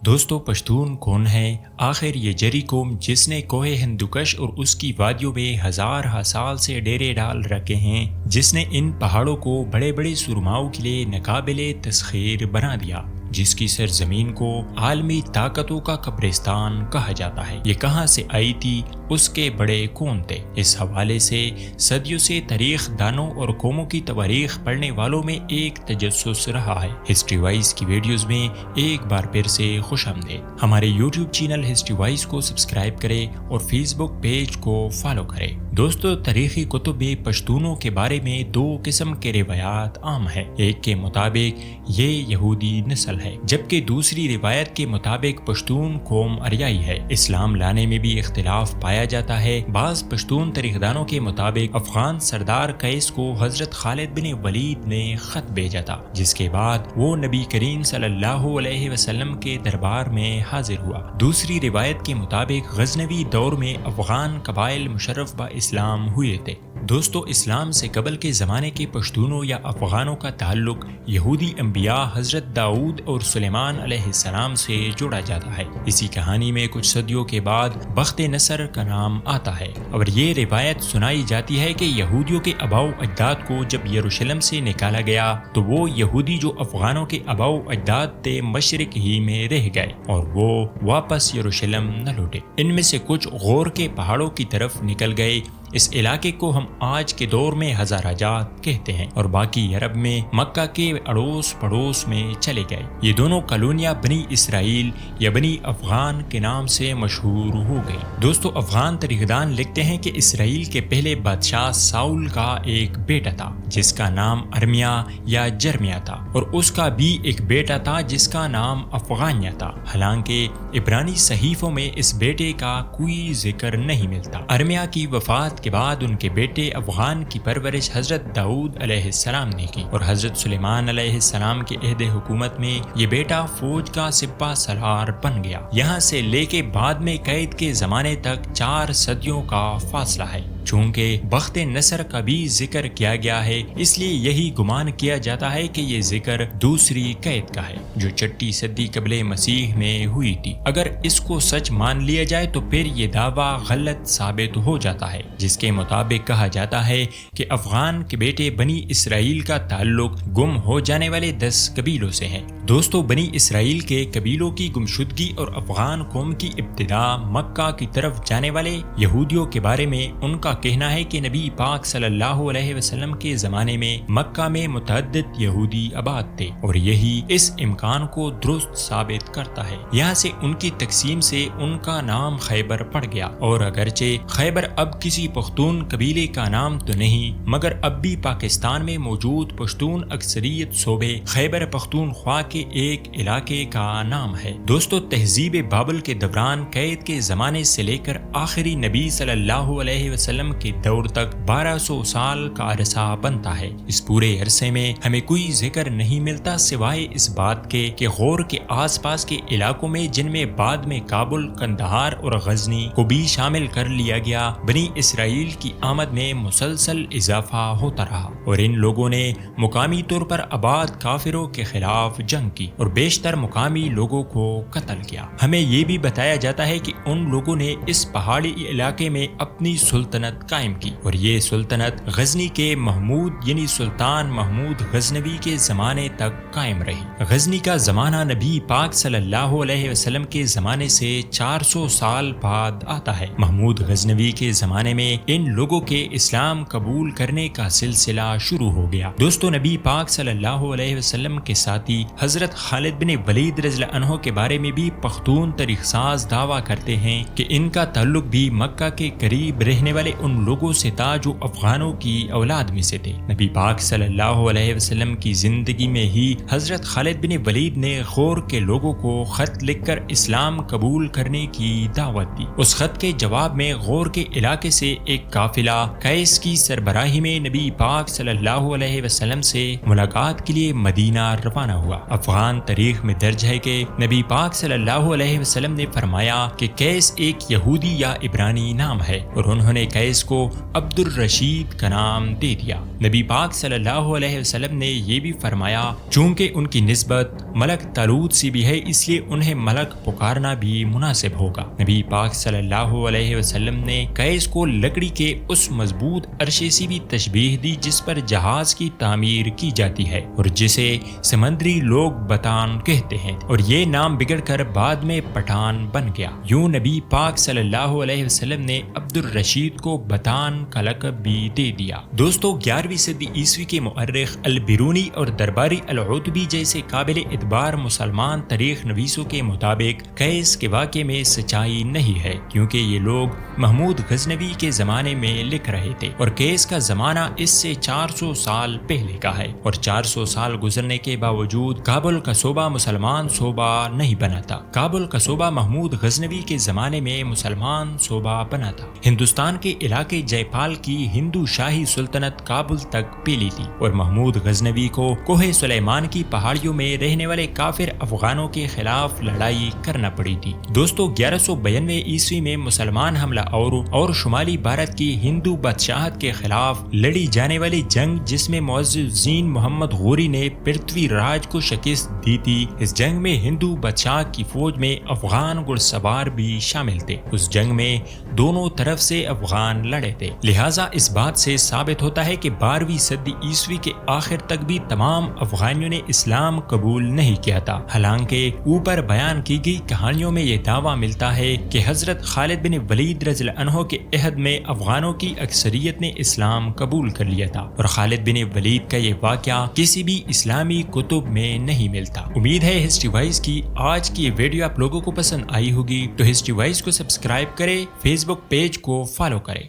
دوستو پشتون کون ہے؟ آخر یہ جری قوم جس نے کوہ ہندوکش اور اس کی وادیوں میں ہزارہ سال سے ڈیرے ڈال رکھے ہیں، جس نے ان پہاڑوں کو بڑے بڑے سرماؤں کے لیے ناقابل تسخیر بنا دیا، جس کی سرزمین کو عالمی طاقتوں کا قبرستان کہا جاتا ہے، یہ کہاں سے آئی تھی، اس کے بڑے کون تھے؟ اس حوالے سے صدیوں سے تاریخ دانوں اور قوموں کی تواریخ پڑھنے والوں میں ایک تجسس رہا ہے۔ ہسٹری وائز کی ویڈیوز میں ایک بار پھر سے خوش آمدید۔ ہمارے یوٹیوب چینل ہسٹری وائز کو سبسکرائب کریں اور فیس بک پیج کو فالو کریں۔ دوستو تاریخی کتب میں پشتونوں کے بارے میں دو قسم کے روایات عام ہیں۔ ایک کے مطابق یہ یہودی نسل ہے، جبکہ دوسری روایت کے مطابق پشتون قوم آریائی ہے۔ اسلام لانے میں بھی اختلاف پایا جاتا ہے۔ بعض پشتون تاریخ دانوں کے مطابق افغان سردار قیس کو حضرت خالد بن ولید نے خط بھیجا تھا، جس کے بعد وہ نبی کریم صلی اللہ علیہ وسلم کے دربار میں حاضر ہوا۔ دوسری روایت کے مطابق غزنوی دور میں افغان قبائل مشرف با اسلام ہوئے تھے۔ دوستو اسلام سے قبل کے زمانے کے پشتونوں یا افغانوں کا تعلق یہودی انبیاء حضرت داؤد اور سلیمان علیہ السلام سے جوڑا جاتا ہے۔ اسی کہانی میں کچھ صدیوں کے بعد بخت نصر کا نام آتا ہے، اور یہ روایت سنائی جاتی ہے کہ یہودیوں کے آباؤ اجداد کو جب یروشلم سے نکالا گیا تو وہ یہودی جو افغانوں کے آباؤ اجداد تھے مشرق ہی میں رہ گئے اور وہ واپس یروشلم نہ لوٹے۔ ان میں سے کچھ غور کے پہاڑوں کی طرف نکل گئے۔ اس علاقے کو ہم آج کے دور میں ہزارہ جات کہتے ہیں، اور باقی عرب میں مکہ کے اڑوس پڑوس میں چلے گئے۔ یہ دونوں کالونیاں بنی اسرائیل یا بنی افغان کے نام سے مشہور ہو گئی۔ دوستو افغان تاریخ دان لکھتے ہیں کہ اسرائیل کے پہلے بادشاہ ساؤل کا ایک بیٹا تھا جس کا نام ارمیا یا جرمیا تھا، اور اس کا بھی ایک بیٹا تھا جس کا نام افغانیہ تھا۔ حالانکہ عبرانی صحیفوں میں اس بیٹے کا کوئی ذکر نہیں ملتا۔ ارمیا کی وفات کے بعد ان کے بیٹے افغان کی پرورش حضرت داؤد علیہ السلام نے کی، اور حضرت سلیمان علیہ السلام کے عہد حکومت میں یہ بیٹا فوج کا سپہ سالار بن گیا۔ یہاں سے لے کے بعد میں قید کے زمانے تک 4 صدیوں کا فاصلہ ہے۔ چونکہ بخت نصر کا بھی ذکر کیا گیا ہے، اس لیے یہی گمان کیا جاتا ہے کہ یہ ذکر دوسری قید کا ہے جو 6 صدی قبل مسیح میں ہوئی تھی۔ اگر اس کو سچ مان لیا جائے تو پھر یہ دعویٰ غلط ثابت ہو جاتا ہے، جس کے مطابق کہا جاتا ہے کہ افغان کے بیٹے بنی اسرائیل کا تعلق گم ہو جانے والے 10 قبیلوں سے ہے۔ دوستو بنی اسرائیل کے قبیلوں کی گمشدگی اور افغان قوم کی ابتدا مکہ کی طرف جانے والے یہودیوں کے بارے میں ان کا کہنا ہے کہ نبی پاک صلی اللہ علیہ وسلم کے زمانے میں مکہ میں متعدد یہودی آباد تھے، اور یہی اس امکان کو درست ثابت کرتا ہے۔ یہاں سے ان کی تقسیم سے ان کا نام خیبر پڑ گیا، اور اگرچہ خیبر اب کسی پختون قبیلے کا نام تو نہیں، مگر اب بھی پاکستان میں موجود پشتون اکثریت صوبے خیبر پختونخوا کے ایک علاقے کا نام ہے۔ دوستو تہذیب بابل کے دوران قید کے زمانے سے لے کر آخری نبی صلی اللہ علیہ وسلم کے دور تک 1200 سال کا عرصہ بنتا ہے۔ اس پورے عرصے میں ہمیں کوئی ذکر نہیں ملتا سوائے اس بات کے کہ غور کے آس پاس کے علاقوں میں، جن میں بعد میں کابل، قندھار اور غزنی کو بھی شامل کر لیا گیا، بنی اسرائیل کی آمد میں مسلسل اضافہ ہوتا رہا، اور ان لوگوں نے مقامی طور پر آباد کافروں کے خلاف جنگ کی اور بیشتر مقامی لوگوں کو قتل کیا۔ ہمیں یہ بھی بتایا جاتا ہے کہ ان لوگوں نے اس پہاڑی علاقے میں اپنی سلطنت قائم کی، اور یہ سلطنت غزنی کے محمود یعنی سلطان محمود غزنوی کے زمانے تک قائم رہی۔ غزنی کا زمانہ نبی پاک صلی اللہ علیہ وسلم کے زمانے سے 400 سال بعد آتا ہے۔ محمود غزنوی کے زمانے میں ان لوگوں کے اسلام قبول کرنے کا سلسلہ شروع ہو گیا۔ دوستو نبی پاک صلی اللہ علیہ وسلم کے ساتھی حضرت خالد بن ولید رضی اللہ عنہ کے بارے میں بھی پختون تاریخ ساز دعویٰ کرتے ہیں کہ ان کا تعلق بھی مکہ کے قریب رہنے والے ان لوگوں سے تھا جو افغانوں کی اولاد میں سے تھے۔ نبی پاک صلی اللہ علیہ وسلم کی زندگی میں ہی حضرت خالد بن ولید نے غور کے لوگوں کو خط لکھ کر اسلام قبول کرنے کی دعوت دی۔ اس خط کے جواب میں غور کے علاقے سے ایک قافلہ قیس کی سربراہی میں نبی پاک صلی اللہ علیہ وسلم سے ملاقات کے لیے مدینہ روانہ ہوا۔ افغان تاریخ میں درج ہے کہ نبی پاک صلی اللہ علیہ وسلم نے فرمایا کہ قیس ایک یہودی یا عبرانی نام ہے، اور انہوں نے قیس قیس کو عبد الرشید کا نام دے دیا۔ نبی پاک صلی اللہ علیہ وسلم نے یہ بھی فرمایا چونکہ ان کی نسبت ملک طالوت سے بھی ہے اس لیے انہیں ملک پکارنا بھی مناسب ہوگا۔ نبی پاک صلی اللہ علیہ وسلم نے قیس کو لکڑی کے اس مضبوط عرشے سے بھی تشبیہ دی جس پر جہاز کی تعمیر کی جاتی ہے اور جسے سمندری لوگ بتان کہتے ہیں، اور یہ نام بگڑ کر بعد میں پٹھان بن گیا۔ یوں نبی پاک صلی اللہ علیہ وسلم نے عبد الرشید کو بتان کا لقب بھی دے دیا۔ دوستو 11ویں صدی عیسوی کے مؤرخ البیرونی اور درباری العتبی جیسے قابل اعتبار مسلمان تاریخ نویسوں کے مطابق قیس کے واقعے میں سچائی نہیں ہے، کیونکہ یہ لوگ محمود غزنوی کے زمانے میں لکھ رہے تھے اور قیس کا زمانہ اس سے 400 سال پہلے کا ہے، اور 400 سال گزرنے کے باوجود کابل کا صوبہ مسلمان صوبہ نہیں بنا تھا۔ کابل کا صوبہ محمود غزنوی کے زمانے میں مسلمان صوبہ بنا تھا۔ ہندوستان کے علاقے جے پال کی ہندو شاہی سلطنت کابل تک پھیلی تھی اور محمود غزنوی کو کوہ سلیمان کی پہاڑیوں میں رہنے والے کافر افغانوں کے خلاف لڑائی کرنا پڑی تھی۔ دوستو 1192 عیسوی میں مسلمان حملہ اور شمالی بھارت کی ہندو بادشاہت کے خلاف لڑی جانے والی جنگ جس میں معزز الدین محمد غوری نے پرتھوی راج کو شکست دی تھی، اس جنگ میں ہندو بادشاہ کی فوج میں افغان گھڑ سوار بھی شامل تھے۔ اس جنگ میں دونوں طرف سے افغان لڑے تھے، لہٰذا اس بات سے ثابت ہوتا ہے کہ 12ویں صدی عیسوی کے آخر تک بھی تمام افغانیوں نے اسلام قبول نہیں کیا تھا۔ حالانکہ اوپر بیان کی گئی کہانیوں میں یہ دعویٰ ملتا ہے کہ حضرت خالد بن ولید رضی اللہ عنہ کے عہد میں افغانوں کی اکثریت نے اسلام قبول کر لیا تھا، اور خالد بن ولید کا یہ واقعہ کسی بھی اسلامی کتب میں نہیں ملتا۔ امید ہے ہسٹری وائز کی آج کی یہ ویڈیو آپ لوگوں کو پسند آئی ہوگی، تو ہسٹری وائز کو سبسکرائب کریں، فیس بک پیج کو فالو کریں۔